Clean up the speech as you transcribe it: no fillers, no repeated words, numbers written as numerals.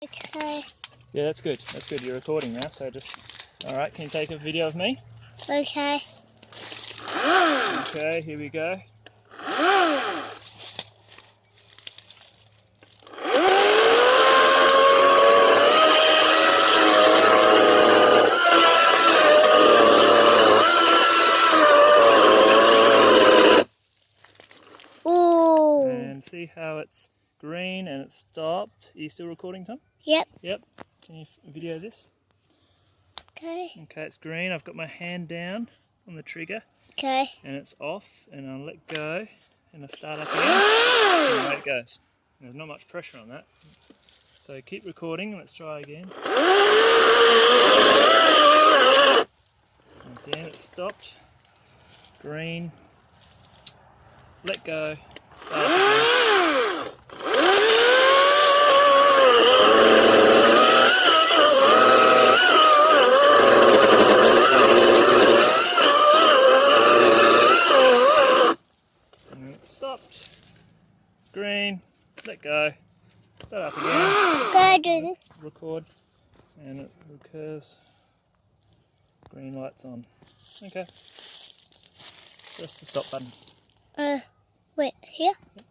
Okay. Yeah, that's good. That's good. You're recording now, so just... Alright, can you take a video of me? Okay. Okay, here we go. Ooh. And see how it's green and it's stopped. Are you still recording, Tom? Yep. Yep. Can you video this? Okay. Okay, it's green. I've got my hand down on the trigger. Okay. And it's off, and I'll let go, and I'll start up again, and away it goes. There's not much pressure on that. So keep recording, let's try again. Again, it's stopped. Green. Let go, start up again. And it's stopped. Green, let go, start up again. Can I do this? Record, and it recurs. Green light's on. Okay. Press the stop button. Wait, here? Yep.